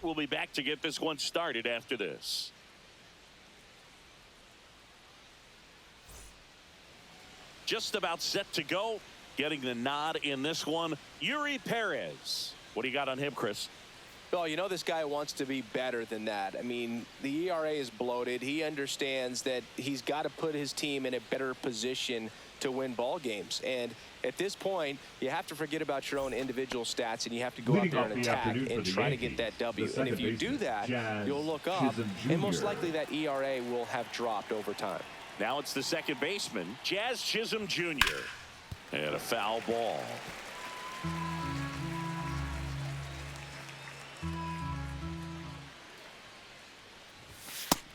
We'll be back to get this one started after this. Just about set to go. Getting the nod in this one, Yuri Perez. What do you got on him, Chris? Well, you know this guy wants to be better than that. I mean, the ERA is bloated. He understands that he's got to put his team in a better position to win ball games. And at this point, you have to forget about your own individual stats, and you have to go out there and attack and try to get that W. And if you do that, you'll look up, and most likely that ERA will have dropped over time. Now it's the second baseman, Jazz Chisholm Jr. And a foul ball.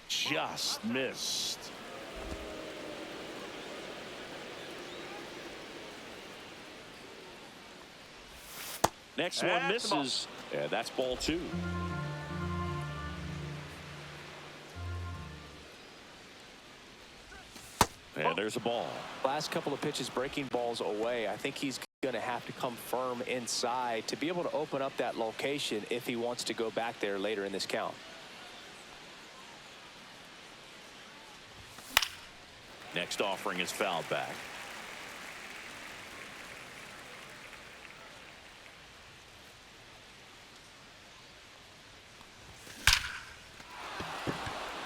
Just missed. Next one misses. Yeah, that's ball 2. And there's a ball. Last couple of pitches breaking balls away. I think he's going to have to come firm inside to be able to open up that location if he wants to go back there later in this count. Next offering is fouled back.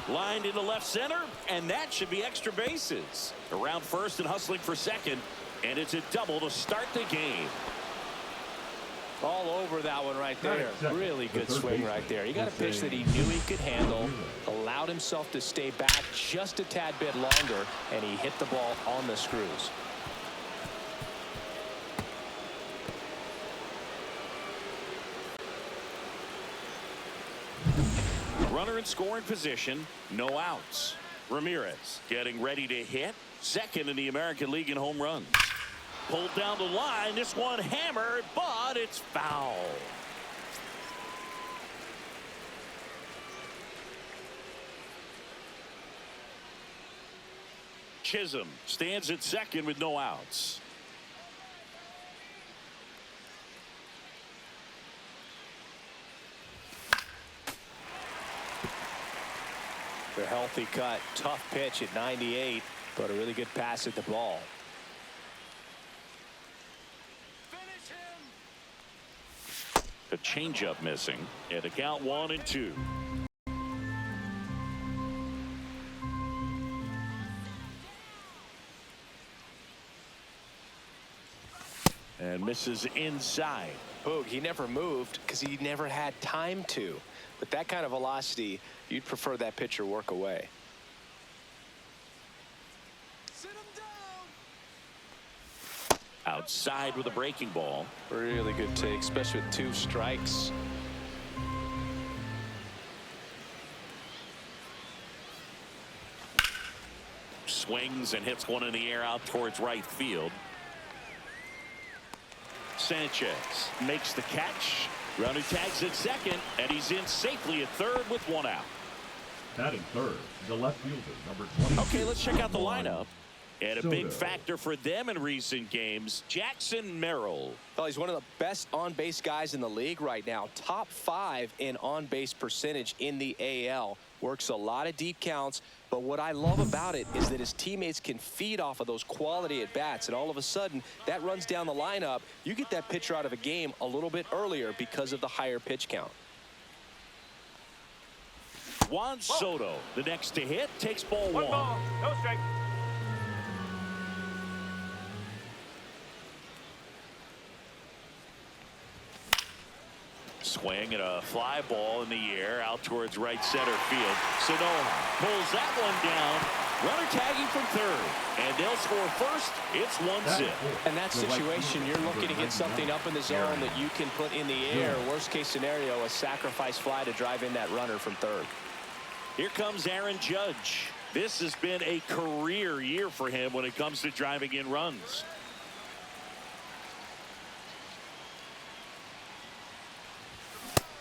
Lined into left center, and that should be extra bases. Around first and hustling for second, and it's a double to start the game. All over that one right there. Really good swing right there. He got a pitch that he knew he could handle, allowed himself to stay back just a tad bit longer, and he hit the ball on the screws. Runner in scoring position, no outs. Ramirez getting ready to hit. Second in the American League in home runs. Pulled down the line. This one hammered, but it's foul. Chisholm stands at second with no outs. The healthy cut, tough pitch at 98, but a really good pass at the ball. The changeup missing, and a count 1-2. And misses inside. Boog, he never moved because he never had time to. With that kind of velocity, you'd prefer that pitcher work away. Sit him down. Outside with a breaking ball. Really good take, especially with 2 strikes. Swings and hits one in the air out towards right field. Sanchez makes the catch. Runner tags at second, and he's in safely at third with 1 out. Batting third, the left fielder, number 20. Okay, let's check out the lineup. And a big factor for them in recent games, Jackson Merrill. Well, he's one of the best on-base guys in the league right now. Top 5 in on-base percentage in the AL. Works a lot of deep counts, but what I love about it is that his teammates can feed off of those quality at-bats, and all of a sudden, that runs down the lineup. You get that pitcher out of a game a little bit earlier because of the higher pitch count. Juan Soto, the next to hit, takes ball 1. Ball, no strike. Swing and a fly ball in the air out towards right center field. Sano pulls that one down. Runner tagging from third, and they'll score first. It's 1-0. In that situation, you're looking to get something up in the zone that you can put in the air. Worst case scenario, a sacrifice fly to drive in that runner from third. Here comes Aaron Judge. This has been a career year for him when it comes to driving in runs.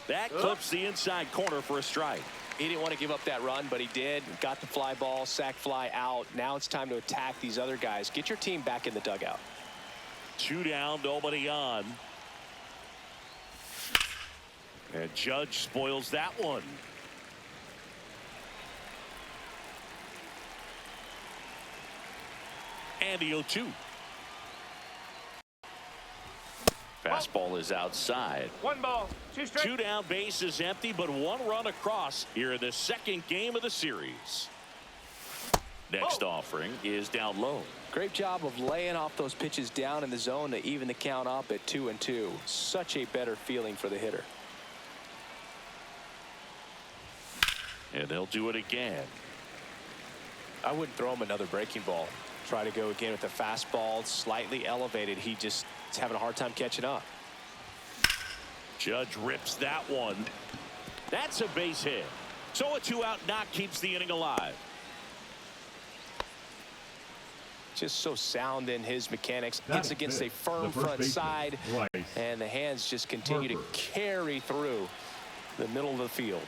That clips the inside corner for a strike. He didn't want to give up that run, but he did. Got the fly ball, sac fly out. Now it's time to attack these other guys. Get your team back in the dugout. 2 down, nobody on. And Judge spoils that one. And the 0-2. Fastball is outside. 1 ball, 2 strikes. 2 down, bases empty, but 1 run across here in the second game of the series. Next offering is down low. Great job of laying off those pitches down in the zone to even the count up at 2-2. Such a better feeling for the hitter. And they'll do it again. I wouldn't throw him another breaking ball. Try to go again with the fastball slightly elevated. He just is having a hard time catching up. Judge rips that one. That's a base hit. So a 2-out knock keeps the inning alive. Just so sound in his mechanics. That's Gets against a it. firm The first front baseman, side. Rice. And the hands just continue to Harper. carry through the middle of the field.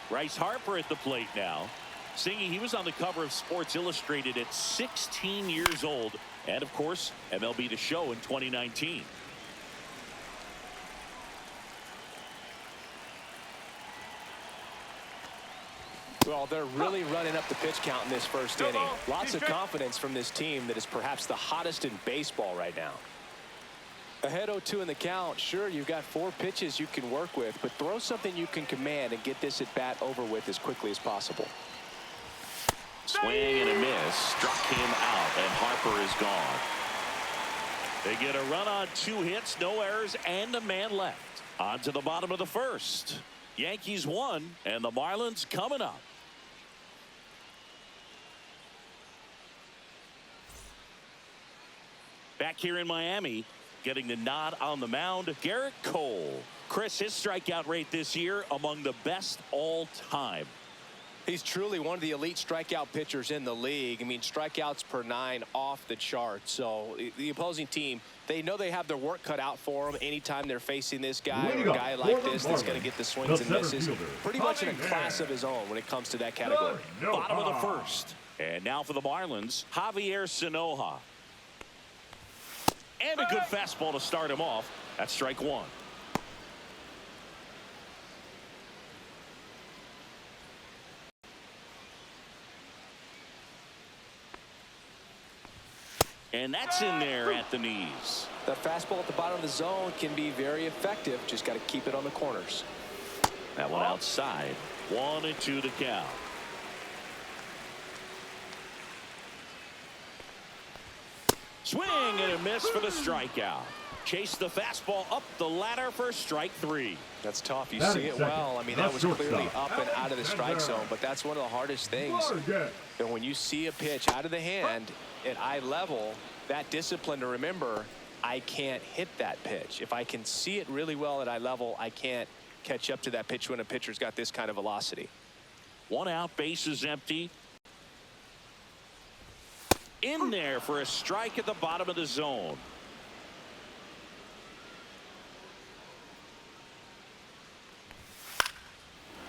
Bryce Harper at the plate now. Singing, he was on the cover of Sports Illustrated at 16 years old. And, of course, MLB The Show in 2019. Well, they're really running up the pitch count in this first No inning. ball, Lots 2 of strikes. confidence from this team that is perhaps the hottest in baseball right now. Ahead 0-2 in the count. Sure, you've got 4 pitches you can work with, but throw something you can command and get this at bat over with as quickly as possible. Swing and a miss. Struck him out, and Harper is gone. They get a run on 2 hits, no errors, and a man left. On to the bottom of the first. Yankees won, and the Marlins coming up. Back here in Miami, getting the nod on the mound, Garrett Cole. Chris, his strikeout rate this year among the best all time. He's truly one of the elite strikeout pitchers in the league. I mean, strikeouts per 9 off the chart. So the opposing team, they know they have their work cut out for them anytime they're facing this guy or a guy like this that's going to get the swings and misses. Pretty much in a class of his own when it comes to that category. Bottom of the first. And now for the Marlins, Javier Sanoja. And a good fastball to start him off. That's strike 1. And that's in there at the knees. That fastball at the bottom of the zone can be very effective. Just got to keep it on the corners. That one outside. 1-2 to count. Swing and a miss for the strikeout. Chase the fastball up the ladder for strike 3. That's tough. You That see is it second. well. I mean, That's that was clearly shortstop. up and out of the strike zone, but that's one of the hardest things. And when you see a pitch out of the hand at eye level, that discipline to remember, I can't hit that pitch. If I can see it really well at eye level, I can't catch up to that pitch when a pitcher's got this kind of velocity. 1 out, bases empty. In there for a strike at the bottom of the zone.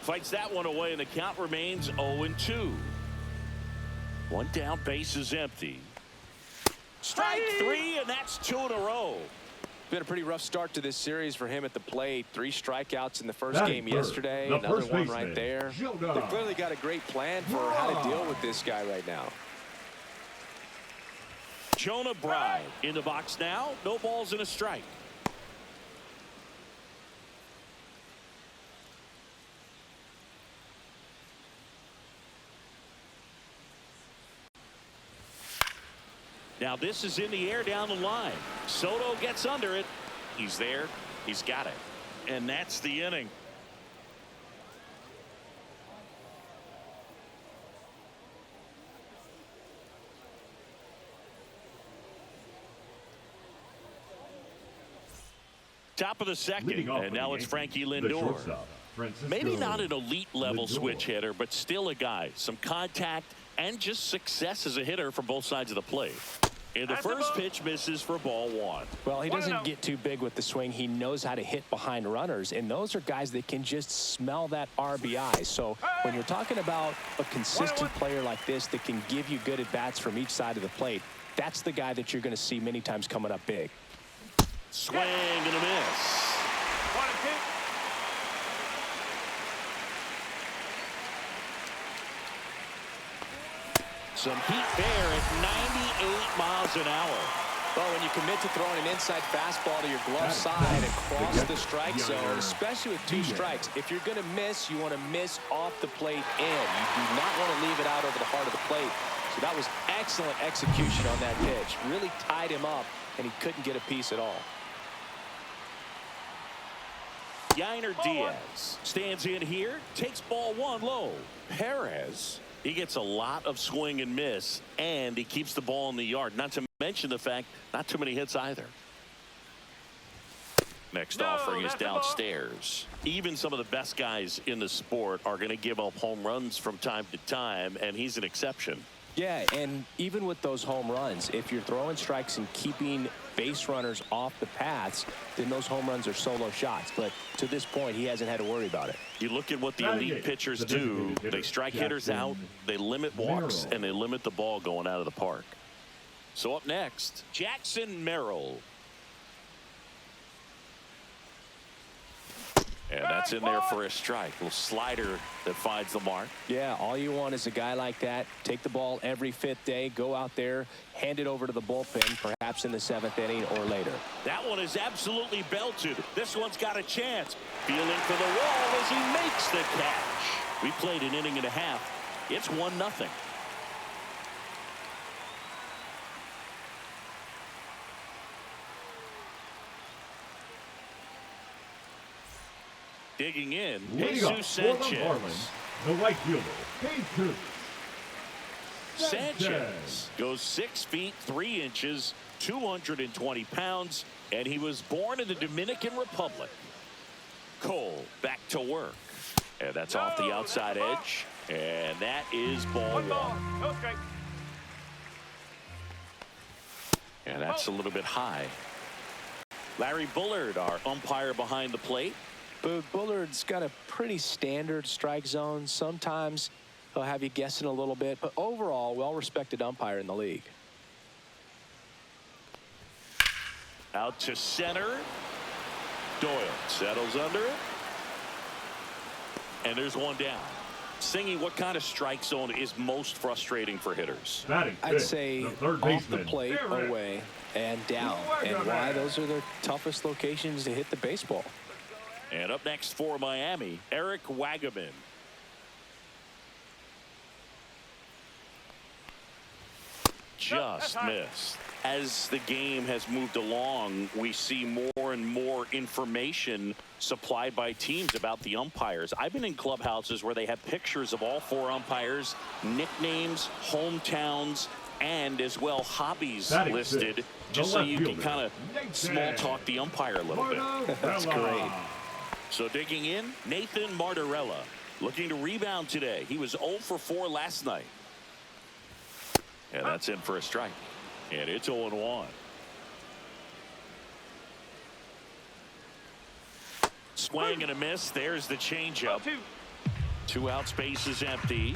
Fights that one away, and the count remains 0-2. 1 down, bases empty. Strike 3, and that's 2 in a row. Been a pretty rough start to this series for him at the plate. 3 strikeouts in the first Batting game first, yesterday. the Another first one baseman, right there. Gilda. They've clearly got a great plan for how to deal with this guy right now. Jonah Bride in the box now. No balls and a strike. Now this is in the air down the line. Soto gets under it. He's there. He's got it. And that's the inning. Top of the second, Leading off and for now the it's Yankees, Frankie the Lindor. shortstop, Francisco Maybe not an elite level Lindor. switch hitter, but still a guy. Some contact and just success as a hitter from both sides of the plate. And the That's a first ball. pitch misses for ball 1. Well, he doesn't 1-0. get too big with the swing. He knows how to hit behind runners, and those are guys that can just smell that RBI. So when you're talking about a consistent 1-1. player like this that can give you good at-bats from each side of the plate, that's the guy that you're going to see many times coming up big. Swing and a miss. 1-2. Some heat there at 98 miles an hour. Well, when you commit to throwing an inside fastball to your glove side across the strike zone, especially with 2 strikes, if you're going to miss, you want to miss off the plate in. You do not want to leave it out over the heart of the plate. So that was excellent execution on that pitch. Really tied him up, and he couldn't get a piece at all. Yainer Diaz stands in here, takes ball 1 low. Perez, he gets a lot of swing and miss, and he keeps the ball in the yard. Not to mention the fact, not too many hits either. Next offering is downstairs. Even some of the best guys in the sport are going to give up home runs from time to time, and he's an exception. Yeah, and even with those home runs, if you're throwing strikes and keeping base runners off the paths, then those home runs are solo shots. But to this point, he hasn't had to worry about it. You look at what the elite pitchers do. They strike hitters out, they limit walks, and they limit the ball going out of the park. So up next, Jackson Merrill. And that's in there for a strike. A little slider that finds the mark. Yeah, all you want is a guy like that. Take the ball every 5th day, go out there, hand it over to the bullpen, perhaps in the 7th inning or later. That one is absolutely belted. This one's got a chance. Feeling for the wall as he makes the catch. We played an inning and a half. It's 1-0. Digging in, Jesus Sanchez. The right fielder, Jesus Sanchez goes 6 feet 3 inches, 220 pounds, and he was born in the Dominican Republic. Cole back to work, and that's off the outside edge, and that is ball 1. No strike. And that's a little bit high. Larry Bullard, our umpire behind the plate. But Bullard's got a pretty standard strike zone. Sometimes he'll have you guessing a little bit, but overall, well-respected umpire in the league. Out to center. Doyle settles under it. And there's one down. Singy, what kind of strike zone is most frustrating for hitters? I'd say off the plate, away, and down. And why? Those are the toughest locations to hit the baseball. And up next for Miami, Eric Wagaman. Just missed. As the game has moved along, we see more and more information supplied by teams about the umpires. I've been in clubhouses where they have pictures of all 4 umpires, nicknames, hometowns, and as well hobbies listed, just so you can kind of small talk the umpire a little bit. That's great. So digging in, Nathan Martorella looking to rebound today. He was 0 for 4 last night. And that's in for a strike. And it's 0-1. Swing and a miss. There's the changeup. 2 out, space is empty.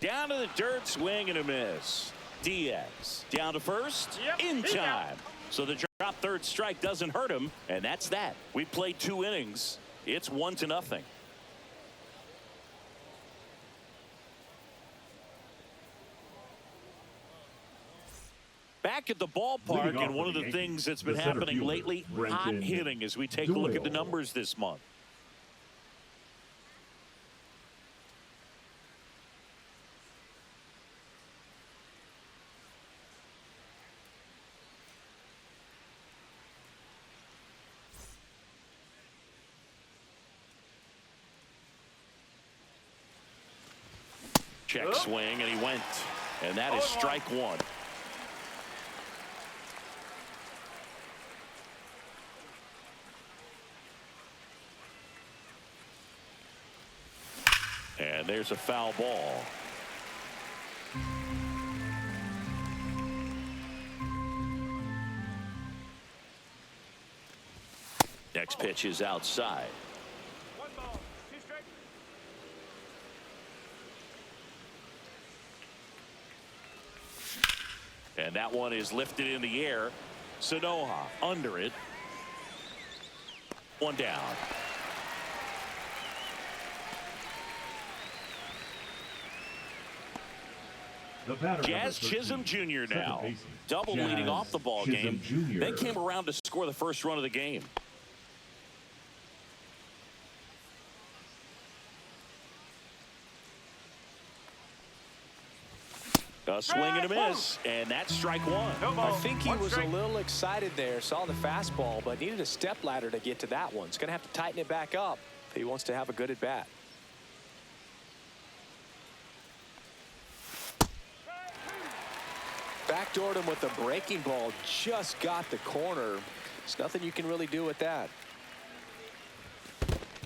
Down to the dirt, swing and a miss. Diaz down to first, in time. So the drop third strike doesn't hurt him, and that's that. We played 2 innings. It's 1-0. Back at the ballpark, and one of the things that's been happening lately, hot hitting as we take a look at the numbers this month. Check swing, and he went. And that is strike 1. And there's a foul ball. Next pitch is outside. 1 ball, 2 strikes. And that one is lifted in the air. Sanoha under it. 1 down. The batter, Jazz number 13, Chisholm Jr. second now. baseman. Double Jazz leading off the ball Chisholm game. Jr. They came around to score the first run of the game. A swing and a miss, and that's strike one. No I ball. think he One was strike. a little excited there, saw the fastball, but needed a step ladder to get to that one. He's going to have to tighten it back up if he wants to have a good at bat. Backdoored him with a breaking ball, just got the corner. There's nothing you can really do with that.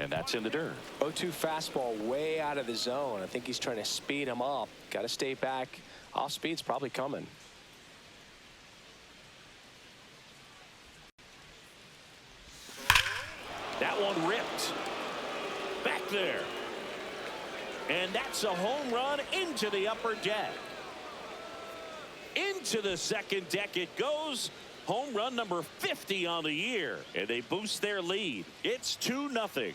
And that's in the dirt. 0-2 fastball way out of the zone. I think he's trying to speed him up. Got to stay back. Off speed's probably coming. That one ripped. Back there. And that's a home run into the upper deck. Into the second deck it goes. Home run number 50 on the year. And they boost their lead. It's 2-0.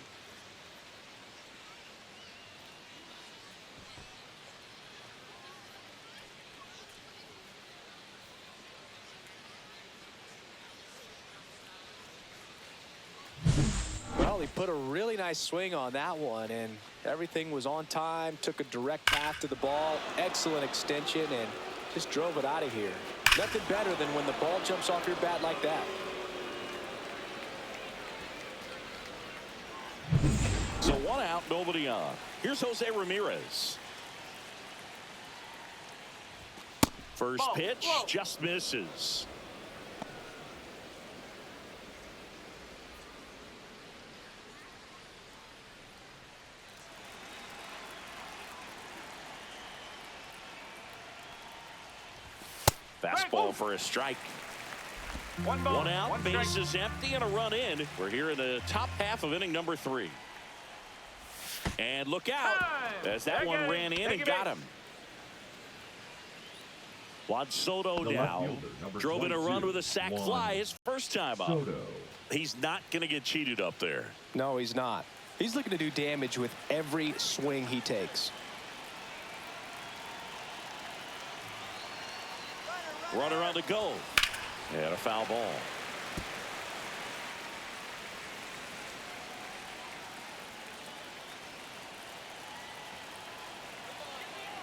Well, he put a really nice swing on that one, and everything was on time. Took a direct path to the ball. Excellent extension, and just drove it out of here. Nothing better than when the ball jumps off your bat like that. So 1 out, nobody on. Here's Jose Ramirez. First Ball. pitch Whoa. just misses. Fastball for a strike. One ball. 1 out, One strike. bases empty, and a run in. We're here in the top half of inning number 3. And look out Time. as that Take one it. ran in Take and it got back. him. Juan Soto The left now fielder, number drove in a run 22, with a sac Juan fly his first time up. Soto. He's not going to get cheated up there. No, he's not. He's looking to do damage with every swing he takes. Runner on the go. And a foul ball.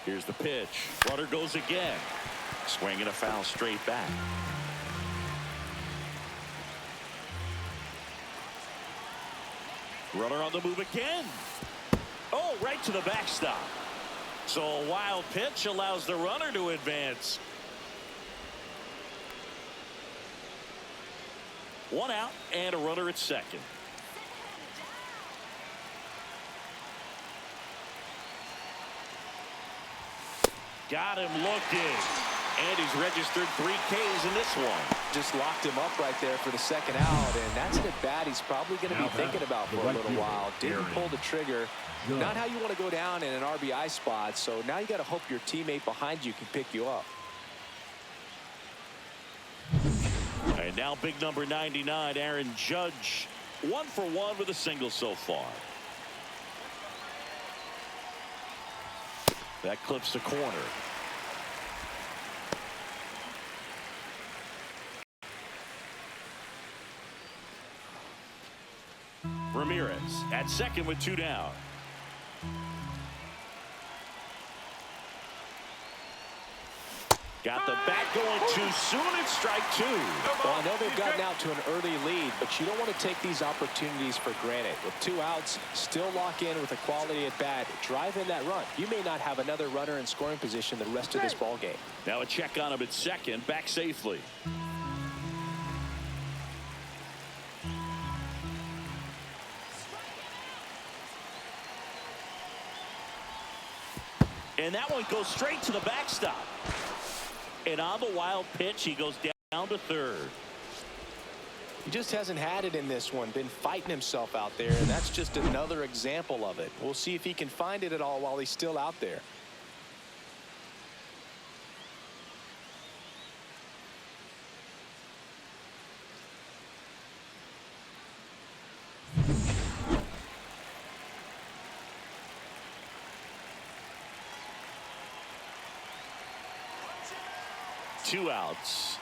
Here's the pitch. Runner goes again. Swing and a foul straight back. Runner on the move again. Oh, right to the backstop. So a wild pitch allows the runner to advance. 1 out and a runner at second. Got him looking. And he's registered 3 Ks in this one. Just locked him up right there for the second out, and that's an at-bat he's probably going to be Now thinking about the for a right little fielder, while. Didn't Aaron pull the trigger. Judge. Not how you want to go down in an RBI spot, so now you got to hope your teammate behind you can pick you up. And now big number 99, Aaron Judge. 1 for 1 with a single so far. That clips the corner. Ramirez at second with 2 down. Got the bat going too soon. It's strike 2. Well, I know they've gotten out to an early lead, but you don't want to take these opportunities for granted. With 2 outs, still lock in with a quality at bat. Drive in that run. You may not have another runner in scoring position the rest of this ball game. Now a check on him at second, back safely. And that one goes straight to the backstop. And on the wild pitch, he goes down to third. He just hasn't had it in this one. Been fighting himself out there, and that's just another example of it. We'll see if he can find it at all while he's still out there. 2 outs.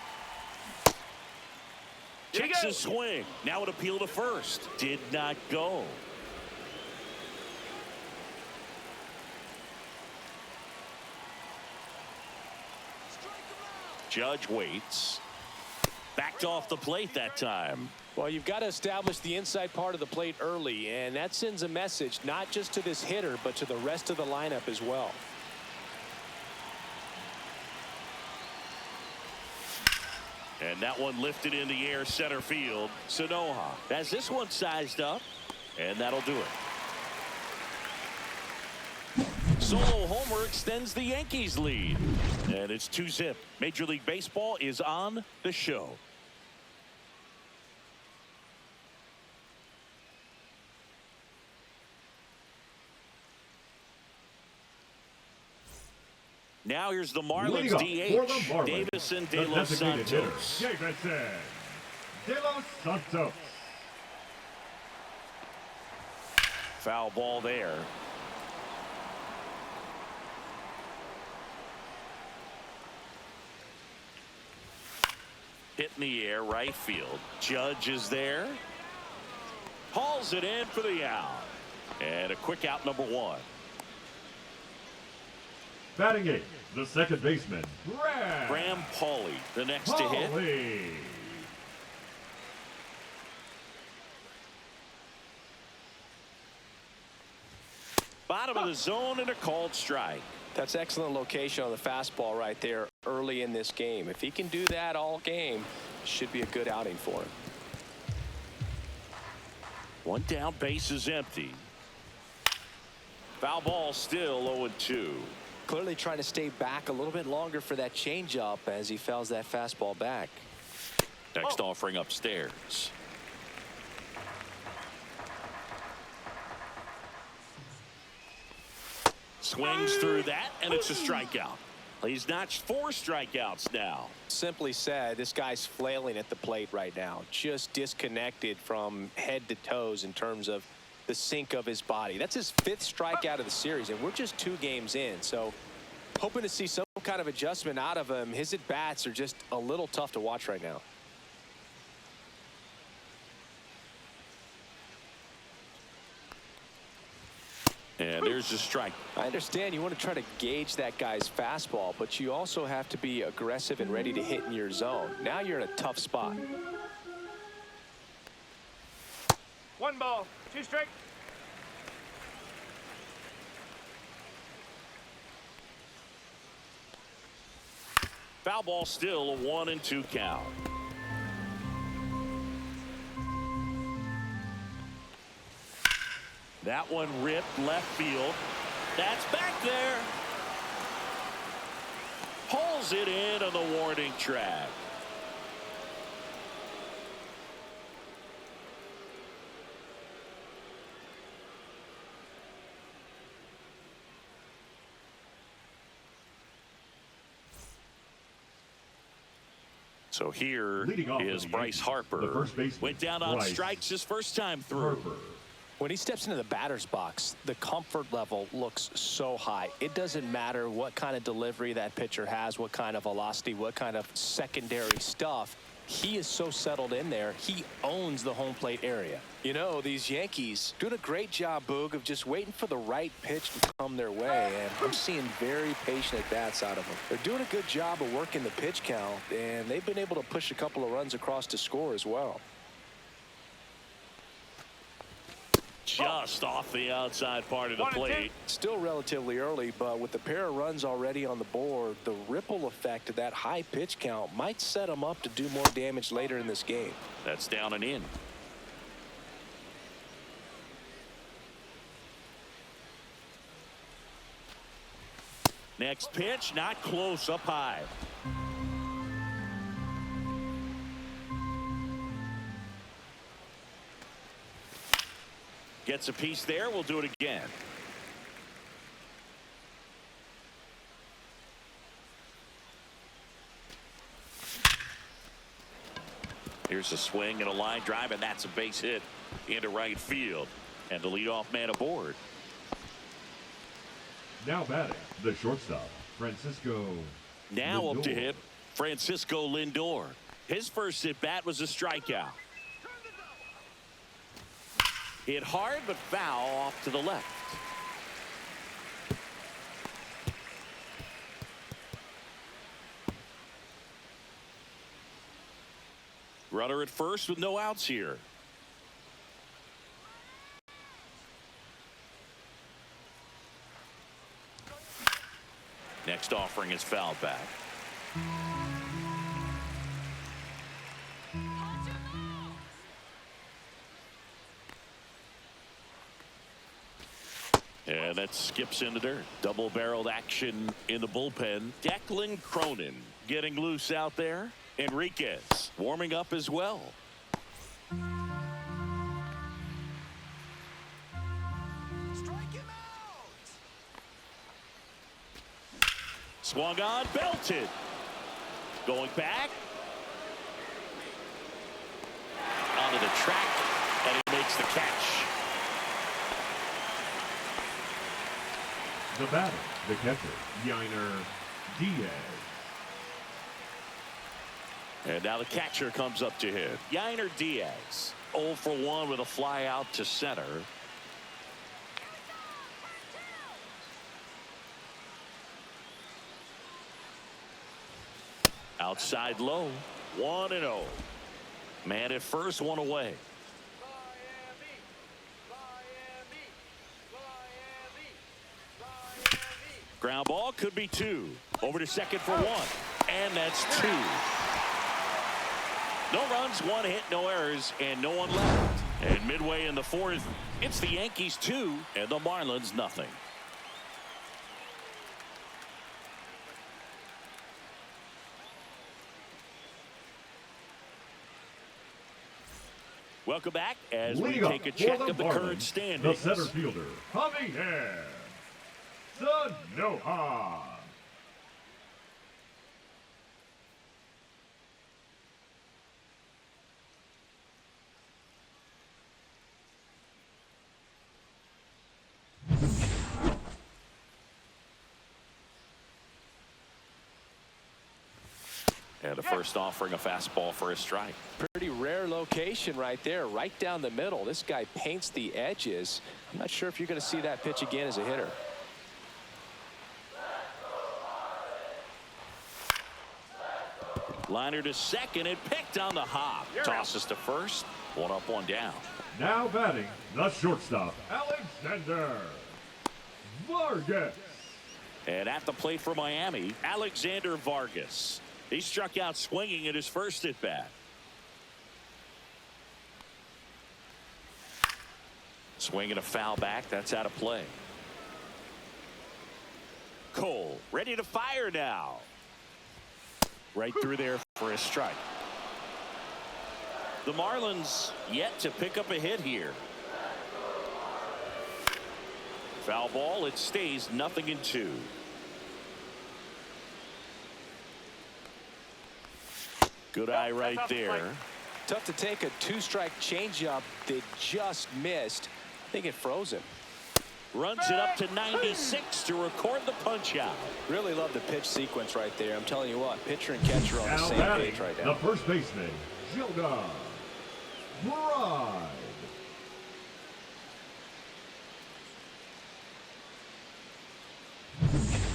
Here we Takes go. a swing. Now an appeal to first. Did not go. Judge waits. Backed off the plate that time. Well, you've got to establish the inside part of the plate early, and that sends a message not just to this hitter, but to the rest of the lineup as well. And that one lifted in the air center field. Sanoha has this one sized up, and that'll do it. Solo homer extends the Yankees lead, and it's 2-0. Major League Baseball is on the show. Now here's the Marlins DH, Davison de los Santos. Davison de los Santos. Foul ball there. Hit in the air, right field. Judge is there. Hauls it in for the out. And a quick out, number 1. Batting 8, the second baseman, Graham Pauley, the next to hit. Pauley. Bottom of the zone and a called strike. That's excellent location on the fastball right there early in this game. If he can do that all game, should be a good outing for him. 1 down, base is empty. Foul ball still 0-2. Clearly trying to stay back a little bit longer for that changeup as he fouls that fastball back. Next offering upstairs. Swings through that, and it's a strikeout. He's notched 4 strikeouts now. Simply said, this guy's flailing at the plate right now. Just disconnected from head to toes in terms of the sync of his body. That's his 5th strikeout of the series, and we're just 2 games in. So hoping to see some kind of adjustment out of him. His at-bats are just a little tough to watch right now. And there's the strike. I understand you want to try to gauge that guy's fastball, but you also have to be aggressive and ready to hit in your zone. Now you're in a tough spot. 1 ball, 2 strike. Foul ball still a 1-2 count. That one ripped left field. That's back there. Pulls it in on the warning track. So here is Bryce Harper. Went down on strikes his first time through. When he steps into the batter's box, the comfort level looks so high. It doesn't matter what kind of delivery that pitcher has, what kind of velocity, what kind of secondary stuff. He is so settled in there. He owns the home plate area. You know, these Yankees doing a great job, Boog, of just waiting for the right pitch to come their way. And I'm seeing very patient at-bats out of them. They're doing a good job of working the pitch count, and they've been able to push a couple of runs across to score as well. Just off the outside part of the plate. Still relatively early, but with the pair of runs already on the board, the ripple effect of that high pitch count might set them up to do more damage later in this game. That's down and in. Next pitch, not close, up high. Gets a piece there. We'll do it again. Here's a swing and a line drive, and that's a base hit into right field. And the leadoff man aboard. Now batting, the shortstop, Francisco. Now up to hit Francisco Lindor. His first at bat was a strikeout. Hit hard but foul off to the left. Runner at first with no outs here. Next offering is fouled back. And that skips into dirt. Double-barreled action in the bullpen. Declan Cronin getting loose out there. Enriquez warming up as well. Swung on, belted. Going back. Onto the track, and he makes the catch. The batter, the catcher, Yainer Diaz. And now the catcher comes up to hit. Yainer Diaz 0 for 1 with a fly out to center. Outside low, 1-0. Man at first, one away. Ground ball could be 2. Over to second for 1. And that's 2. No runs, 1 hit, no errors, and no one left. And midway in the 4th, it's the Yankees 2 and the Marlins nothing. Welcome back as we Lead take a up check for of the Marlins, current standings. The center fielder, Javier Sanoja. And the first offering a fastball for a strike. Pretty rare location right there, right down the middle. This guy paints the edges. I'm not sure if you're going to see that pitch again as a hitter. Liner to second and picked on the hop. Tosses to first. 1 up, 1 down. Now batting, the shortstop, Alexander Vargas. And at the plate for Miami, Alexander Vargas. He struck out swinging at his first at bat. Swinging a foul back. That's out of play. Cole ready to fire now. Right through there for a strike. The Marlins yet to pick up a hit here. Foul ball. It stays 0-2. Good eye right there. Tough to take a 2-strike changeup that just missed. I think it froze him. Runs it up to 96 to record the punch out. Really love the pitch sequence right there. I'm telling you what, pitcher and catcher on the Now same batting, page right the now. first baseman, Jonah Bride.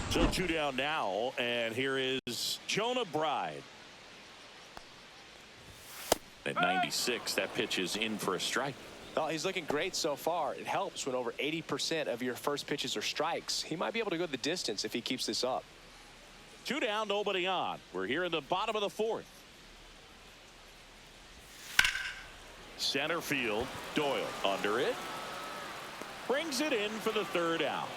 So 2 down now, and here is Jonah Bride. At 96, that pitch is in for a strike. Oh, he's looking great so far. It helps when over 80% of your first pitches are strikes. He might be able to go the distance if he keeps this up. 2 down, nobody on. We're here in the bottom of the 4th. Center field, Doyle under it. Brings it in for the 3rd out.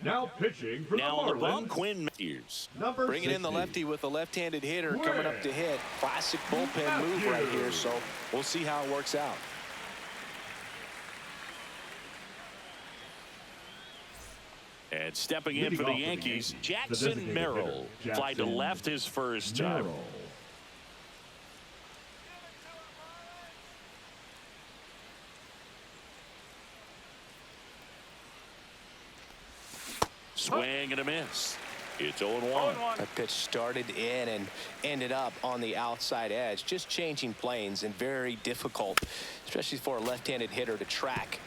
Now pitching for Now on the the bump, Marlins, Quinn Matthews. number Bringing in the 60. lefty with a left-handed hitter coming up to hit. Classic bullpen move right here, so we'll see how it works out. And stepping in Leading for the off for the Yankees, Yankees, the Jackson designated Merrill. hitter, Fly to Jackson left his first time. Merrill. Swing and a miss. It's 0-1. 0-1. That pitch started in and ended up on the outside edge. Just changing planes and very difficult, especially for a left-handed hitter to track.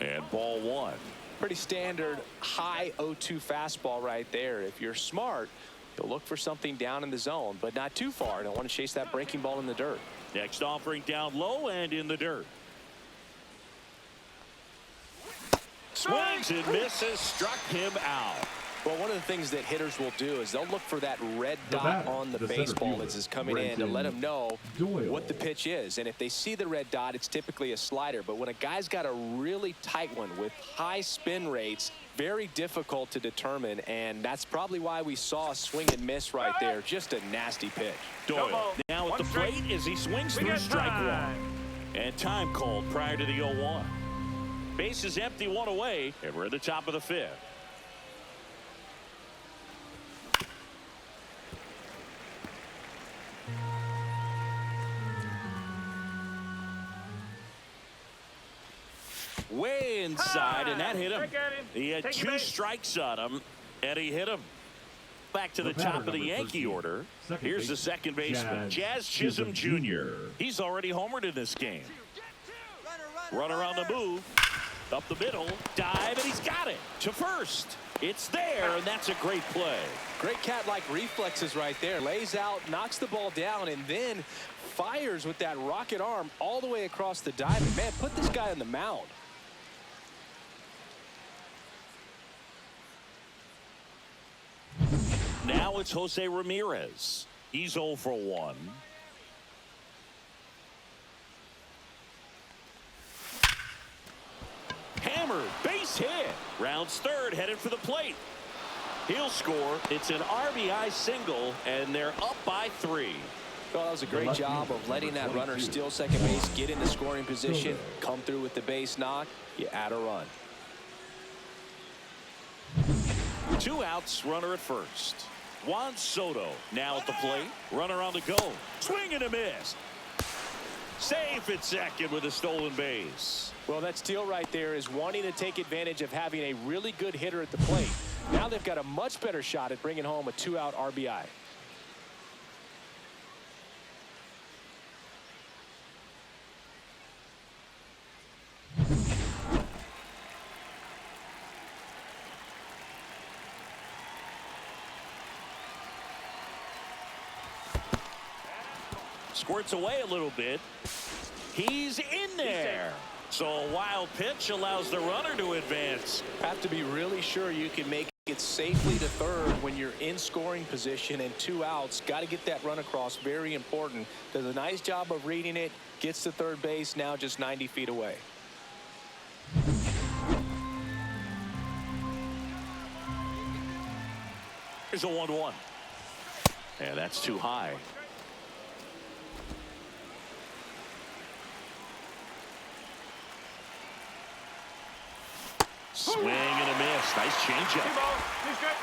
And ball one. Pretty standard high 0-2 fastball right there. If you're smart, you'll look for something down in the zone, but not too far. Don't want to chase that breaking ball in the dirt. Next offering down low and in the dirt. Swings and misses. Struck him out. Well, one of the things that hitters will do is they'll look for that red dot on the baseball as it's coming in to let them know what the pitch is. And if they see the red dot, it's typically a slider. But when a guy's got a really tight one with high spin rates, very difficult to determine. And that's probably why we saw a swing and miss right there. Just a nasty pitch. Doyle now at the plate as he swings through strike one. And time called prior to the 0-1. Base is empty, one away, and we're at the top of the fifth. Way inside, and that hit him. He had 2 strikes on him, and he hit him. Back to the top of the Yankee order. Here's the second baseman, Jazz Chisholm Jr. He's already homered in this game. Runner on the move. Up the middle, dive, and he's got it to first. It's there, and that's a great play. Great cat-like reflexes right there. Lays out, knocks the ball down, and then fires with that rocket arm all the way across the diamond. Man, put this guy on the mound. Now it's Jose Ramirez. He's 0 for 1. Hammer, base hit. Rounds third, headed for the plate. He'll score. It's an RBI single, and they're up by 3. Well, that was a great job of letting that runner steal second base, get into scoring position, come through with the base knock. You add a run. 2 outs, runner at first. Juan Soto now at the plate. Runner on the go. Swing and a miss. Safe at second with a stolen base. Well, that steal right there is wanting to take advantage of having a really good hitter at the plate. Now they've got a much better shot at bringing home a 2-out RBI. Squirts away a little bit. He's in there. So a wild pitch allows the runner to advance. Have to be really sure you can make it safely to third when you're in scoring position and 2 outs. Got to get that run across. Very important. Does a nice job of reading it. Gets to third base. Now just 90 feet away. Here's a 1-1. And that's too high. Swing and a miss. Nice changeup. 2 balls, 2 strikes.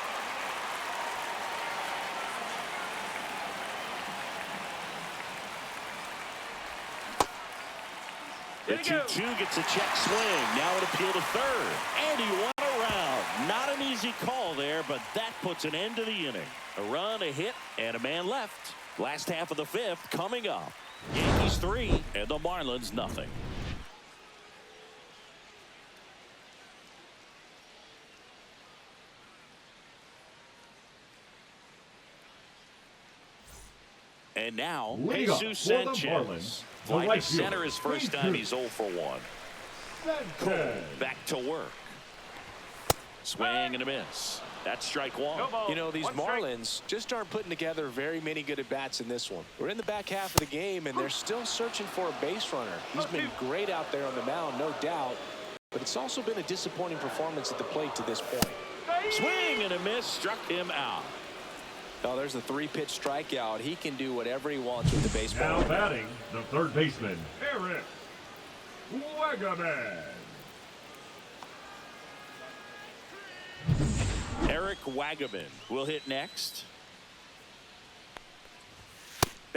The 2-2 gets a check swing. Now an appeal to third. And he won around. Not an easy call there, but that puts an end to the inning. A run, a hit, and a man left. Last half of the fifth coming up. Yankees 3 and the Marlins nothing. And now, Jesus Sanchez. Flying to center his first time. He's 0 for 1. Cole back to work. Swing and a miss. That's strike one. You know, these Marlins just aren't putting together very many good at-bats in this one. We're in the back half of the game, and they're still searching for a base runner. He's been great out there on the mound, no doubt. But it's also been a disappointing performance at the plate to this point. Swing and a miss. Struck him out. Oh, there's a 3-pitch strikeout. He can do whatever he wants with the baseball. Now batting, the third baseman, Eric Wagaman. Eric Wagaman will hit next.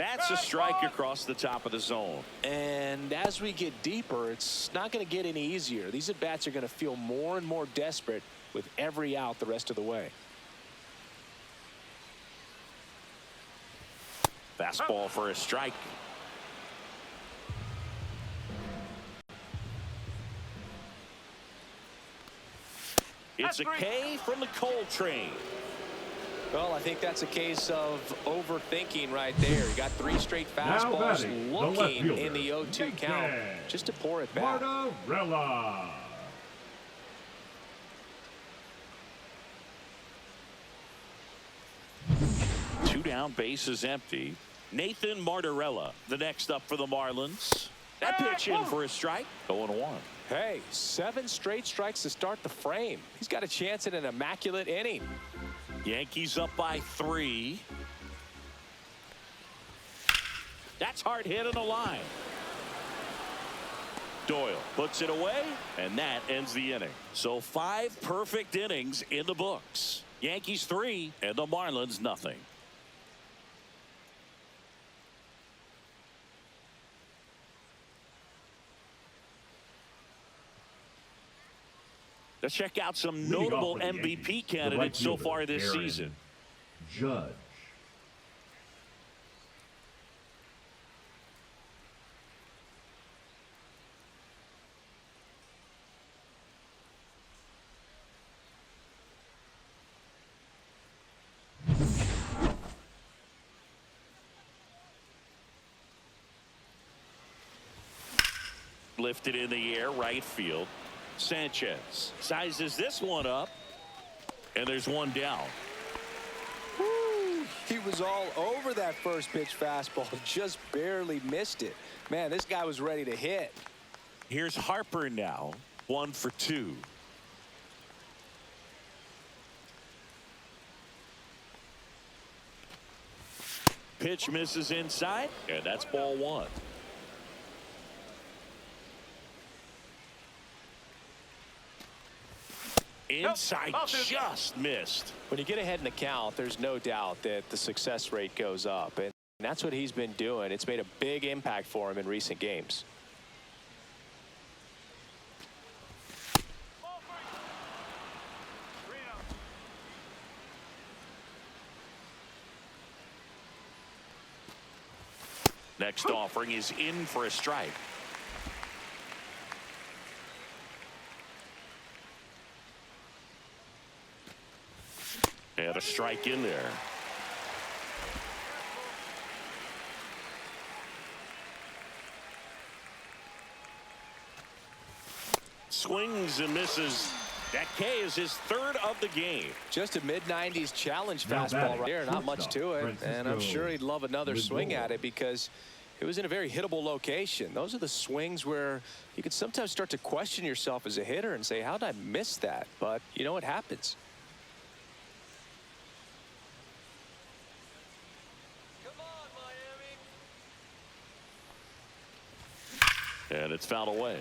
That's a strike across the top of the zone. And as we get deeper, it's not going to get any easier. These at-bats are going to feel more and more desperate with every out the rest of the way. Fastball for a strike. It's a K from the Coltrane. Well, I think that's a case of overthinking right there. You got 3 straight fastballs looking in the 0-2 count just to pour it back. Martorella. Two down, bases empty. Nathan Martorella, the next up for the Marlins. That pitch in for a strike. 0-1. Hey, 7 straight strikes to start the frame. He's got a chance at an immaculate inning. Yankees up by 3. That's hard hit on the line. Doyle puts it away, and that ends the inning. So 5 perfect innings in the books. Yankees 3 and the Marlins nothing. Let's check out some notable MVP candidates so far this season. Judge. Lifted in the air, right field. Sanchez sizes this one up, and there's one down. Woo, he was all over that first pitch fastball, just barely missed it. Man, this guy was ready to hit. Here's Harper now, 1 for 2. Pitch misses inside, and that's ball 1. Inside, just missed. When you get ahead in the count, there's no doubt that the success rate goes up, and that's what he's been doing. It's made a big impact for him in recent games. Next offering is in for a strike. And a strike in there. Swings and misses. That K is his 3rd of the game. Just a mid-90s challenge fastball right there. Not much to it. And I'm sure he'd love another swing at it because it was in a very hittable location. Those are the swings where you can sometimes start to question yourself as a hitter and say, how did I miss that? But, you know, it happens. And it's fouled away.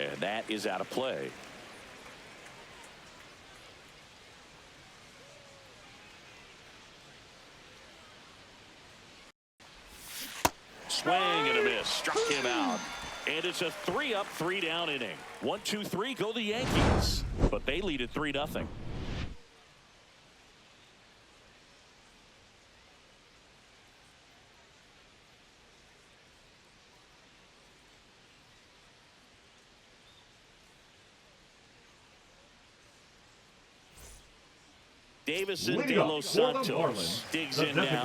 And that is out of play. Swing and a miss. Struck him out. And it's a 3-up, 3-down inning. 1, 2, 3 go the Yankees. But they lead at 3-0. Davison De Los Santos digs in now.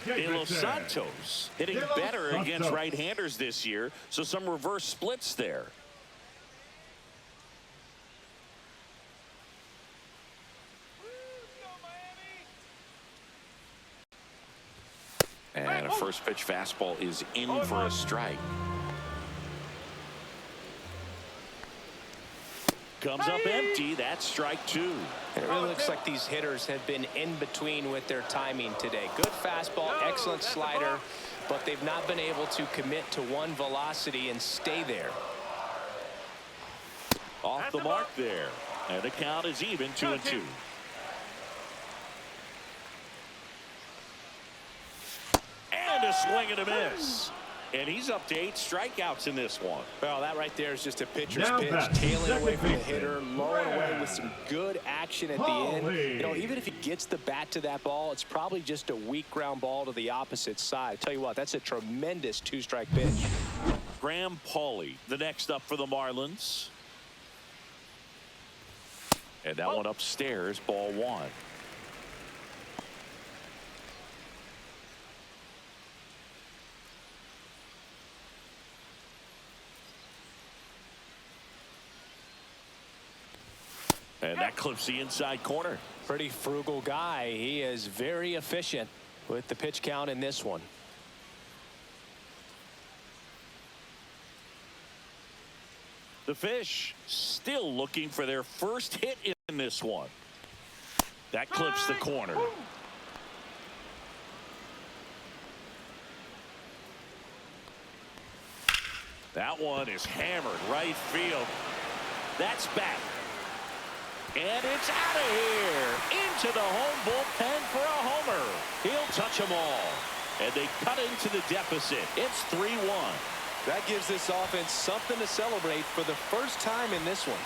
De Los Santos hitting better against right-handers this year, so some reverse splits there. And a first pitch fastball is in for a strike. Comes up empty. That's strike 2. It really looks like these hitters have been in between with their timing today. Good fastball, excellent slider, but they've not been able to commit to one velocity and stay there. Off That's the the mark ball. there. And the count is even 2-2. And a swing and a miss. And he's up to 8 strikeouts in this one. Well, that right there is just a pitcher's Now pitch, batting, tailing away second from the baseman, hitter, lowing away Brad with some good action at the end. Holly. You know, even if he gets the bat to that ball, it's probably just a weak ground ball to the opposite side. Tell you what, that's a tremendous 2-strike pitch. Graham Pauley, the next up for the Marlins. And that one upstairs, ball 1. And that clips the inside corner. Pretty frugal guy. He is very efficient with the pitch count in this one. The Fish still looking for their first hit in this one. That clips the corner. That one is hammered right field. That's back. And it's out of here. Into the home bullpen for a homer. He'll touch them all. And they cut into the deficit. It's 3-1. That gives this offense something to celebrate for the first time in this one.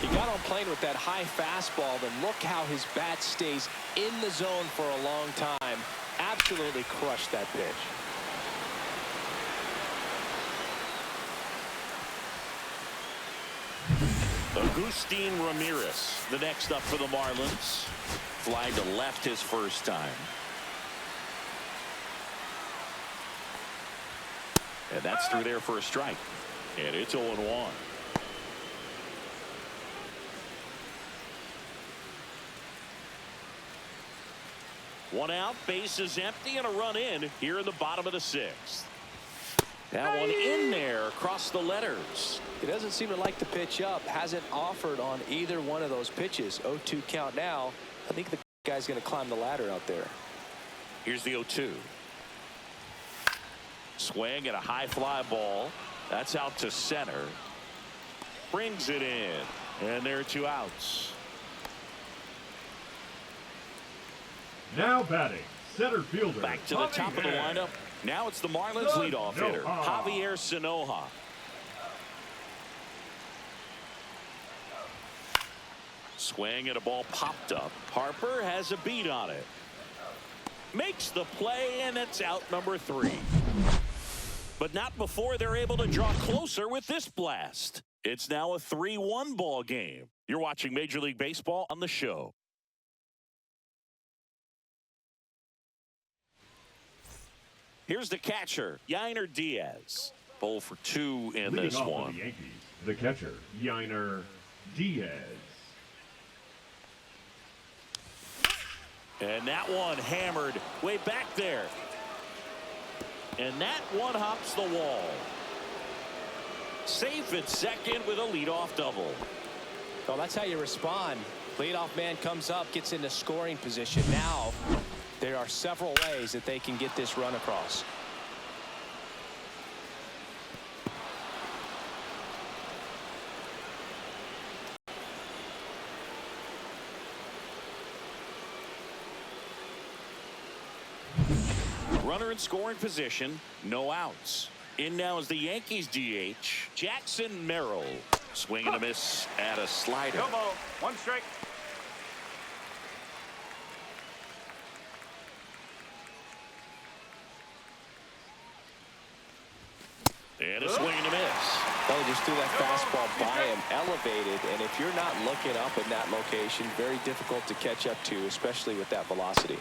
He got on plane with that high fastball, then look how his bat stays in the zone for a long time. Absolutely crushed that pitch. Agustin Ramirez, the next up for the Marlins. Fly to left his first time. And that's through there for a strike. And it's 0-1. One out, base is empty, and a run in here in the bottom of the 6th. That one in there across the letters. He doesn't seem to like the pitch up. Hasn't offered on either one of those pitches. 0-2 count now. I think the guy's going to climb the ladder out there. Here's the 0-2. Swing and a high fly ball. That's out to center. Brings it in. And there are 2 outs. Now batting, center fielder. Back to the top of the lineup. Now it's the Marlins leadoff hitter, Javier Sanoja. Swing and a ball popped up. Harper has a beat on it. Makes the play, and it's out number 3. But not before they're able to draw closer with this blast. It's now a 3-1 ball game. You're watching Major League Baseball on the show. Here's the catcher, Yainer Diaz. 0 for 2 in Leading this off one. for the Yankees, the catcher, Yainer Diaz. And that one hammered way back there. And that one hops the wall. Safe at second with a leadoff double. Well, that's how you respond. Leadoff man comes up, gets into scoring position. Now there are several ways that they can get this run across. Runner in scoring position, no outs. In now is the Yankees DH, Jackson Merrill. Swing and a miss at a slider. No ball. 1 strike. And a swing and a miss. Well, he just threw that fastball by him, elevated, and if you're not looking up in that location, very difficult to catch up to, especially with that velocity.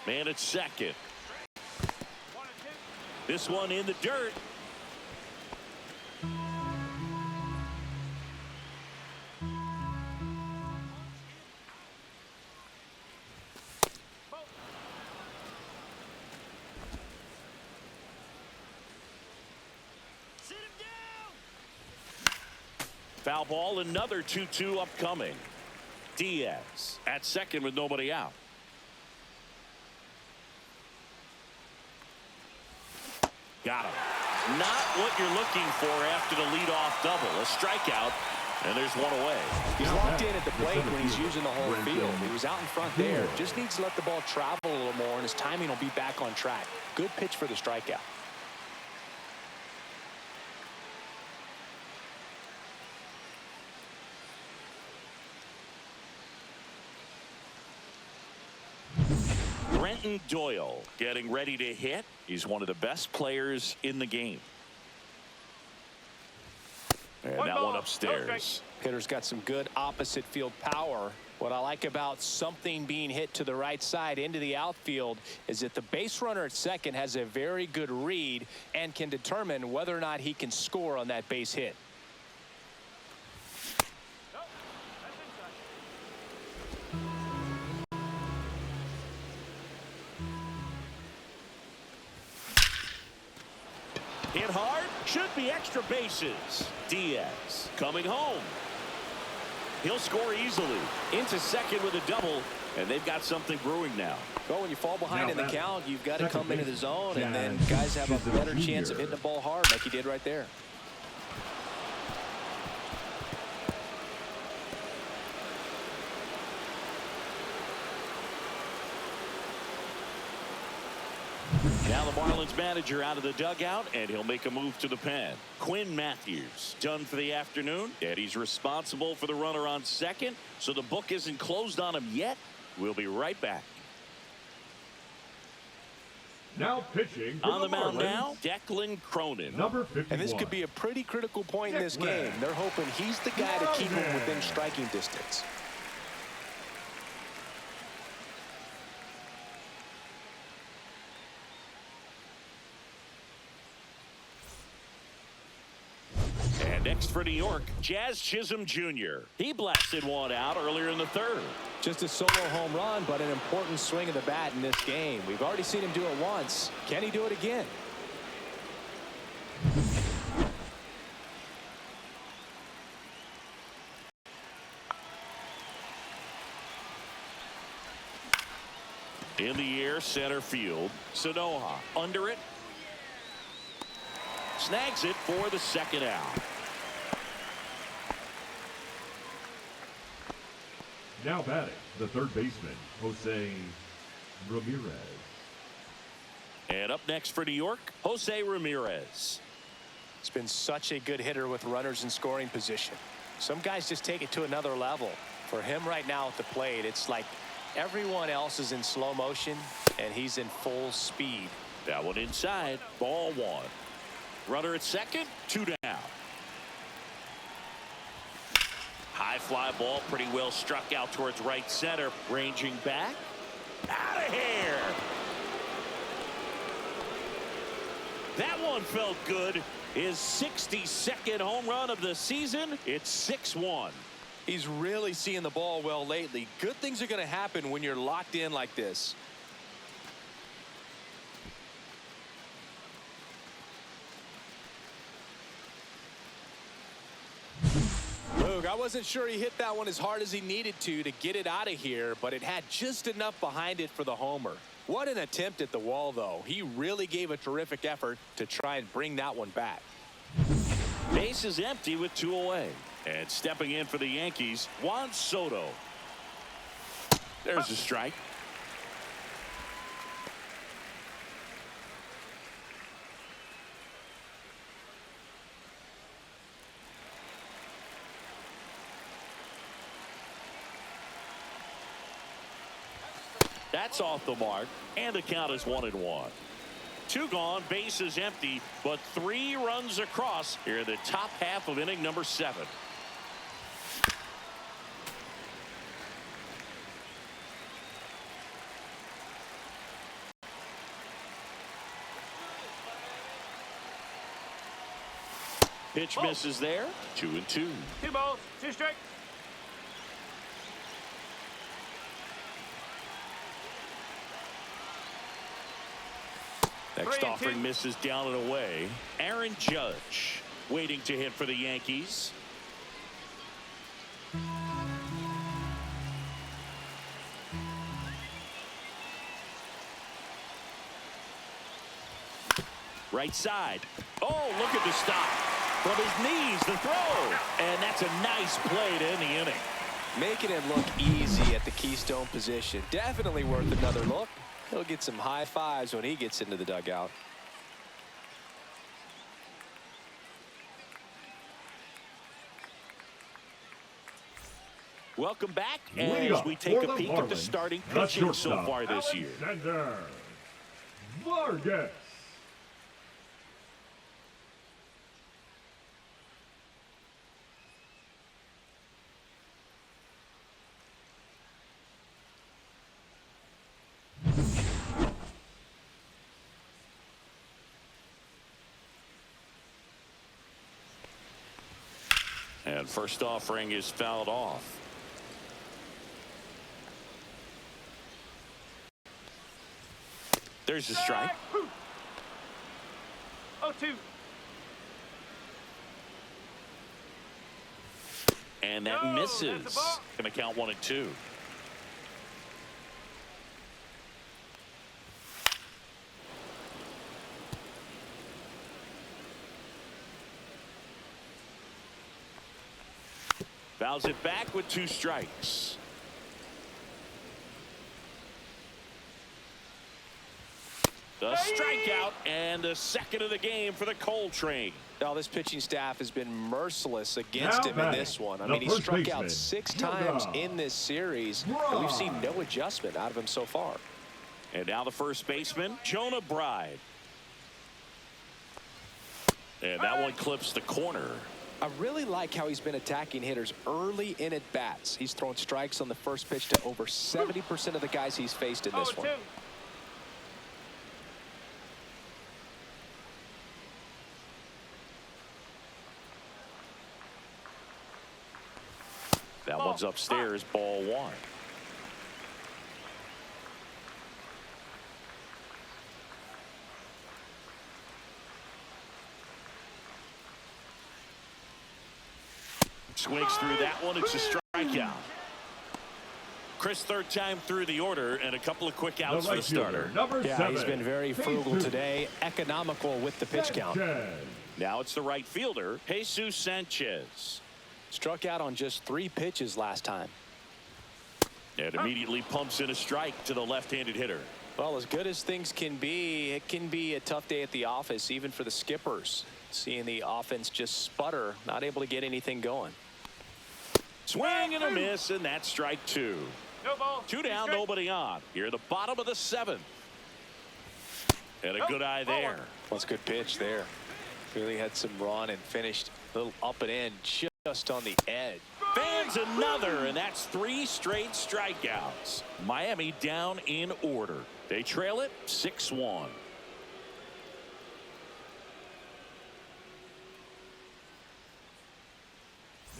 Man at second. This one in the dirt. Foul ball, another 2-2 upcoming. Diaz at second with nobody out. Got him. Not what you're looking for after the leadoff double. A strikeout, and there's one away. He's locked in at the plate when he's using the whole field. He was out in front there. Just needs to let the ball travel a little more, and his timing will be back on track. Good pitch for the strikeout. Brenton Doyle getting ready to hit. He's one of the best players in the game. And that one upstairs. Hitter's got some good opposite field power. What I like about something being hit to the right side into the outfield is that the base runner at second has a very good read and can determine whether or not he can score on that base hit. Hit hard, should be extra bases. Diaz coming home. He'll score easily. Into second with a double, and they've got something brewing now. Well, when you fall behind in the count, you've got to come into the zone, and then guys have a better chance of hitting the ball hard like he did right there. Now the Marlins manager out of the dugout, and he'll make a move to the pen. Quinn Matthews done for the afternoon, and he's responsible for the runner on second, so the book isn't closed on him yet. We'll be right back. Now pitching on the mound Marlins, now, Declan Cronin. Number 51. And this could be a pretty critical point in this game. They're hoping he's the guy to keep him within striking distance. Next for New York, Jazz Chisholm Jr. He blasted one out earlier in the third. Just a solo home run, but an important swing of the bat in this game. We've already seen him do it once. Can he do it again? In the air, center field. Sanoha under it. Snags it for the second out. Now batting, the third baseman, Jose Ramirez. And up next for New York, Jose Ramirez. He's been such a good hitter with runners in scoring position. Some guys just take it to another level. For him right now at the plate, it's like everyone else is in slow motion, and he's in full speed. That one inside, ball one. Runner at second, 2 down. High fly ball, pretty well struck out towards right center. Ranging back. Out of here. That one felt good. His 62nd home run of the season. It's 6-1. He's really seeing the ball well lately. Good things are going to happen when you're locked in like this. I wasn't sure he hit that one as hard as he needed to get it out of here, but it had just enough behind it for the homer. What an attempt at the wall, though. He really gave a terrific effort to try and bring that one back. Base is empty with 2 away. And stepping in for the Yankees, Juan Soto. There's a strike. That's off the mark, and the count is 1-1. 2 gone, base is empty, but 3 runs across here in the top half of inning number 7. Pitch misses there. 2-2. 2 balls, 2 strikes. Next offering misses down and away. Aaron Judge waiting to hit for the Yankees. Right side. Oh, look at the stop. From his knees, the throw. And that's a nice play to end the inning. Making it look easy at the keystone position. Definitely worth another look. He'll get some high fives when he gets into the dugout. Welcome back Lead as off we take for a the peek at the Marlins, starting the pitching so shortstop, far this year. Alexander Vargas. And first offering is fouled off. There's a strike. 0-2. And that No, that's misses. a ball. Going to count 1-2. Fouls it back with 2 strikes. The strikeout and the second of the game for the Coltrane. Now, this pitching staff has been merciless against Now him in batting, this one. I the mean, he first struck baseman, out 6 Jordan. times in this series, and we've seen no adjustment out of him so far. And now the first baseman, Jonah Bride. And that one clips the corner. I really like how he's been attacking hitters early in at bats. He's thrown strikes on the first pitch to over 70% of the guys he's faced in this 0-2. one. That one's upstairs, ball 1. Swings through that one. It's a strikeout. Chris, third time through the order, and a couple of quick outs for the starter. Number Yeah, 7. he's been very frugal today, economical with the pitch count. Sanchez. Now it's the right fielder, Jesus Sanchez. Struck out on just 3 pitches last time. And immediately pumps in a strike to the left-handed hitter. Well, as good as things can be, it can be a tough day at the office, even for the skippers. Seeing the offense just sputter, not able to get anything going. Swing and a miss, and that's strike 2. No ball. 2 down, Strike. nobody on. Here at the bottom of the 7th. And a good eye there. That's a good pitch there. Really had some run and finished a little up and in, just on the edge. Fans another, and that's 3 straight strikeouts. Miami down in order. They trail it 6-1.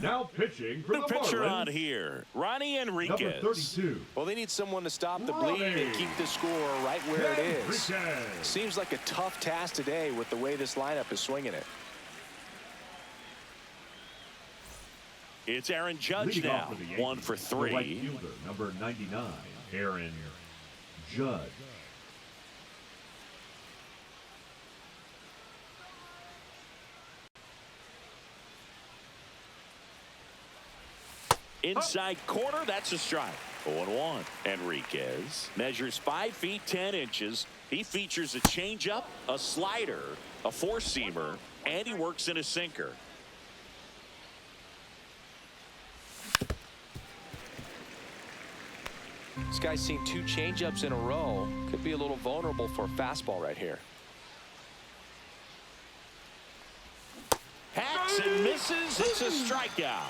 Now pitching for New the pitcher Marlins. on here, Ronnie Number Enriquez. 32. Well, they need someone to stop the bleed and keep the score right where it is. Enriquez. Seems like a tough task today with the way this lineup is swinging it. It's Aaron Judge Leading now, off for the 1 for Yankees, the right 3. fielder, number 99, Aaron Judge. Inside corner, that's a strike. 0-1. Enriquez measures 5 feet 10 inches. He features a changeup, a slider, a four-seamer, and he works in a sinker. This guy's seen 2 changeups in a row. Could be a little vulnerable for a fastball right here. Hacks and misses. It's a strikeout.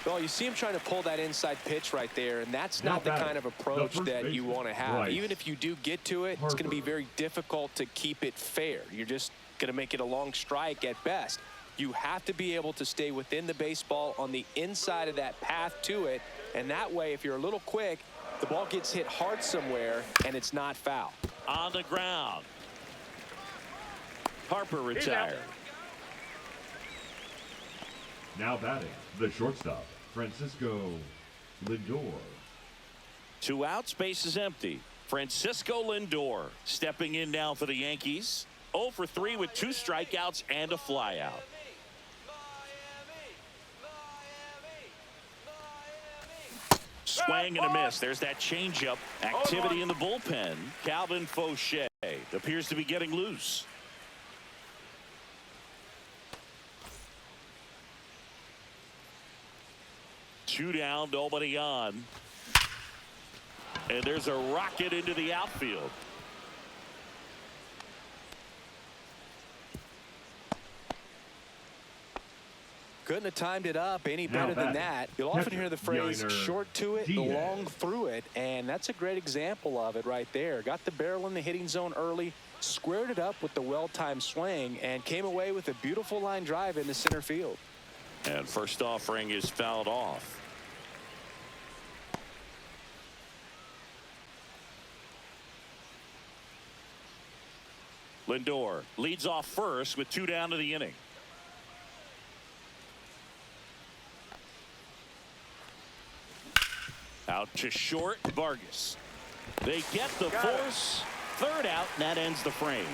Well, you see him trying to pull that inside pitch right there, and that's not the Now kind of batting, approach the first that you baseman, want to have. Bryce Even if you do get to it, it's going to be Harper. very difficult to keep it fair. You're just going to make it a long strike at best. You have to be able to stay within the baseball on the inside of that path to it, and that way, if you're a little quick, the ball gets hit hard somewhere, and it's not foul. On the ground. Harper retired. Now batting, the shortstop, Francisco Lindor. 2 outs, base is empty. Francisco Lindor stepping in now for the Yankees. 0 for 3 with 2 strikeouts and a flyout. Swing and a miss. There's that changeup. Activity in the bullpen. Calvin Fauché appears to be getting loose. Two down, nobody on. And there's a rocket into the outfield. Couldn't have timed it up any better than that. You'll often hear the phrase short to it, long through it, and that's a great example of it right there. Got the barrel in the hitting zone early, squared it up with the well-timed swing, and came away with a beautiful line drive into center field. And first offering is fouled off. Lindor leads off first with 2 down to the inning. Out to short, Vargas. They get the force. 3rd out, and that ends the frame.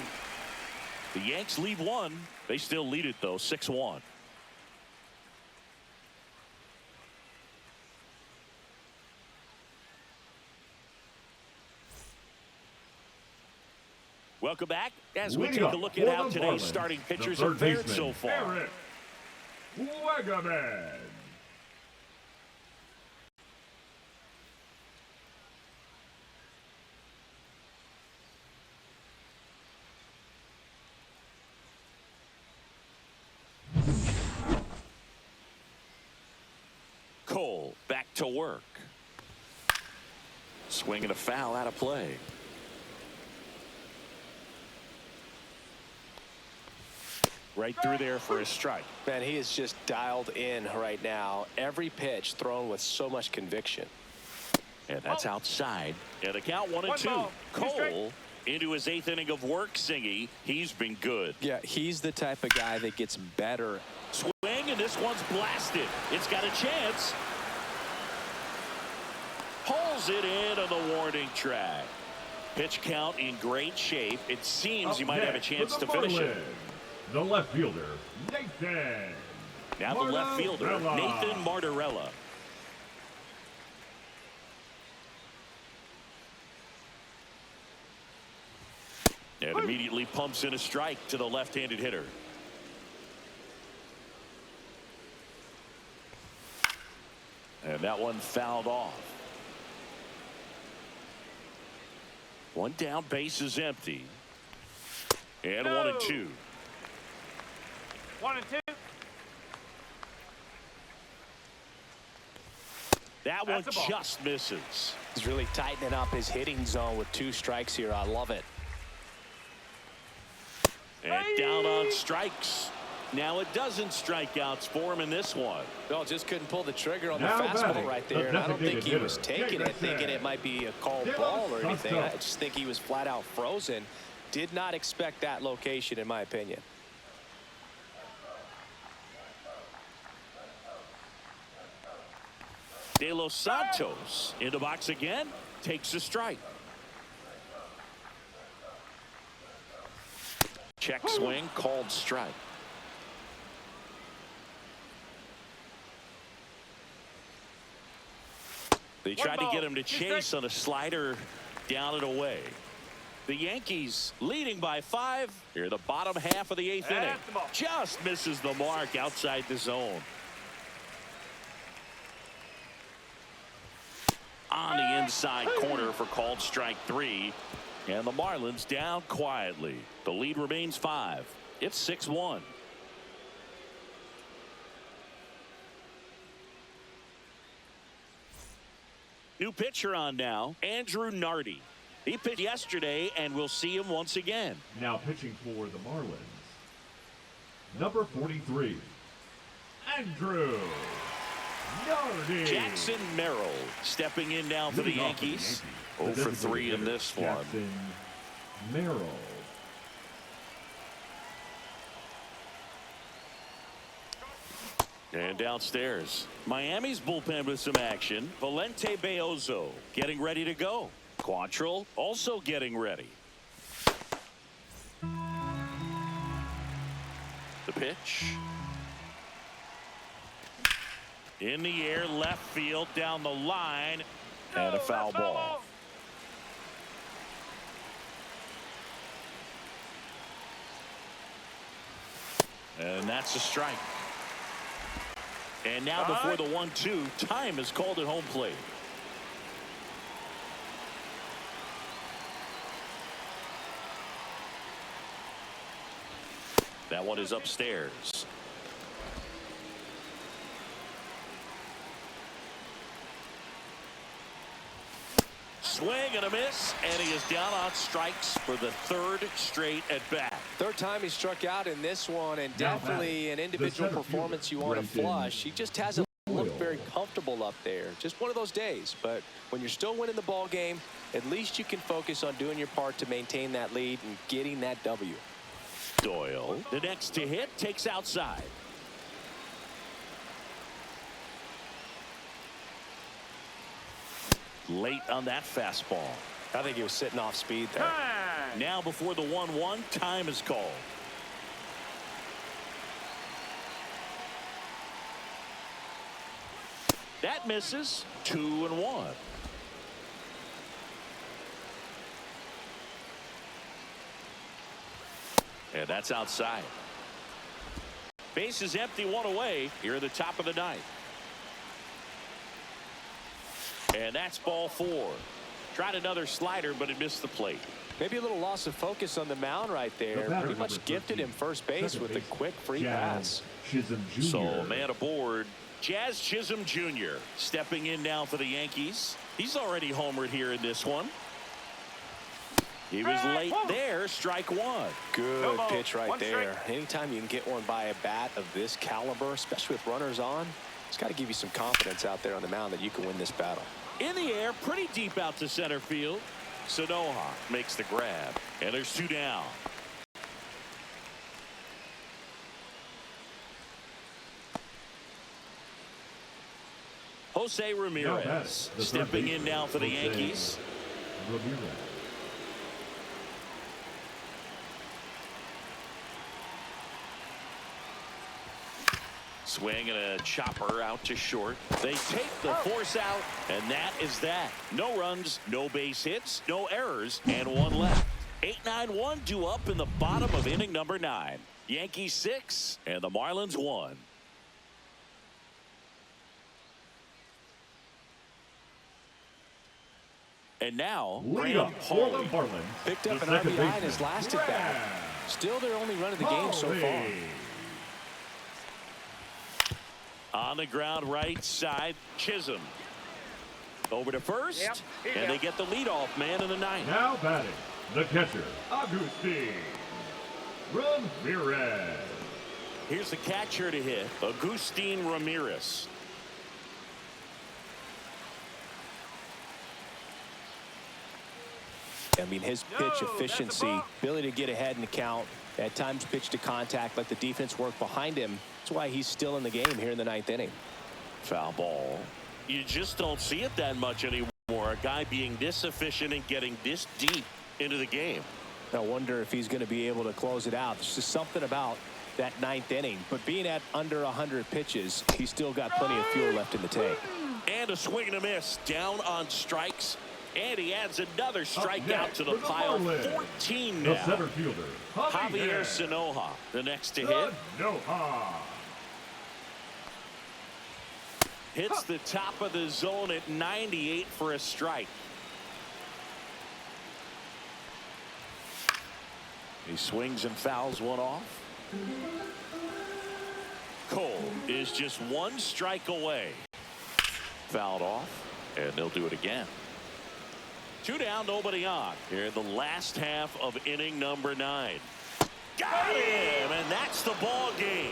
The Yanks leave 1. They still lead it, though, 6-1. Welcome back as we take a look at how today's starting pitchers have fared so far. Cole back to work. Swing and a foul out of play. Right through there for a strike. Man, he is just dialed in right now. Every pitch thrown with so much conviction. And that's outside. And a count 1-2. Cole into his 8th inning of work, Singy. He's been good. Yeah, he's the type of guy that gets better. Swing, and this one's blasted. It's got a chance. Pulls it in on the warning track. Pitch count in great shape. It seems he might have a chance to finish it. The left fielder, Nathan. Now the left fielder, Nathan Martorella. And immediately pumps in a strike to the left-handed hitter. And that one fouled off. 1 down, base is empty. And 1-2. 1-2. That one just misses. He's really tightening up his hitting zone with 2 strikes here. I love it. And down on strikes. Now a dozen strikeouts for him in this one. No, just couldn't pull the trigger on the fastball right there. And I don't think he was taking it, thinking it might be a called ball or anything. I just think he was flat out frozen. Did not expect that location, in my opinion. De Los Santos in the box again, takes a strike. Check swing, called strike. They tried to get him to chase on a slider down and away. The Yankees leading by 5 here, the bottom half of the 8th inning. Just misses the mark outside the zone. On the inside corner for called strike 3. And the Marlins down quietly. The lead remains 5. It's 6-1. New pitcher on now, Andrew Nardi. He pitched yesterday, and we'll see him once again. Now pitching for the Marlins, number 43, Andrew Nardi. Jackson Merrill stepping in now for the Yankees. 0 for 3 in this one. Jackson Merrill. And downstairs, Miami's bullpen with some action. Valente Beozo getting ready to go. Quantrill also getting ready. The pitch. In the air, left field, down the line, and a foul ball. And that's a strike. And now before the 1-2, time is called at home plate. That one is upstairs. Swing and a miss, and he is down on strikes for the third straight at bat. Third time he struck out in this one, and definitely an individual performance you want to flush. He just hasn't looked very comfortable up there. Just one of those days. But when you're still winning the ball game, at least you can focus on doing your part to maintain that lead and getting that W. Doyle, the next to hit, takes outside. Late on that fastball. I think he was sitting off speed there. Now before the 1-1, time is called. That misses. 2-1. And that's outside. Base is empty, one away here at the top of the ninth. And that's ball 4. Tried another slider, but it missed the plate. Maybe a little loss of focus on the mound right there. Pretty much gifted him first base with a quick free pass. So man aboard. Jazz Chisholm Jr. stepping in now for the Yankees. He's already homered here in this one. He was late there. Strike one. Good pitch right there. Anytime you can get one by a bat of this caliber, especially with runners on, it's got to give you some confidence out there on the mound that you can win this battle. In the air, pretty deep out to center field. Sanoha makes the grab, and there's 2 down. Jose Ramirez stepping in now for the Yankees. Swing and a chopper out to short. They take the force out, and that is that. No runs, no base hits, no errors, and 1 left. 8-9-1 due up in the bottom of inning number 9. Yankees 6 and the Marlins 1. And now, Graham Paul picked up an RBI in his last at bat. Still their only run of the game so far. On the ground right side, Chisholm. Over to first, and they get the leadoff man in the 9th. Now batting, the catcher, Agustin Ramirez. Here's the catcher to hit, Agustin Ramirez. I mean, his pitch efficiency, ability to get ahead in the count, at times pitch to contact, let the defense work behind him. That's why he's still in the game here in the 9th inning. Foul ball. You just don't see it that much anymore. A guy being this efficient and getting this deep into the game. I wonder if he's going to be able to close it out. There's just something about that 9th inning. But being at under 100 pitches, he's still got plenty of fuel left in the tank. And a swing and a miss. Down on strikes. And he adds another strikeout to the pile. 14 now. The center fielder, Javier Sanoha, the next to hit. Hits the top of the zone at 98 for a strike. He swings and fouls one off. Cole is just 1 strike away. Fouled off, and they'll do it again. 2 down, nobody on here in the last half of inning number 9. Got him, and that's the ball game.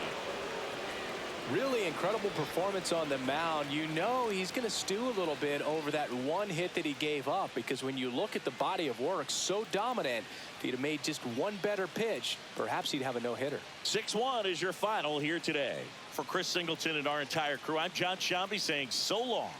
Really incredible performance on the mound. You know he's going to stew a little bit over that one hit that he gave up, because when you look at the body of work, so dominant. If he'd have made just one better pitch, perhaps he'd have a no-hitter. 6-1 is your final here today. For Chris Singleton and our entire crew, I'm John Shambi saying so long.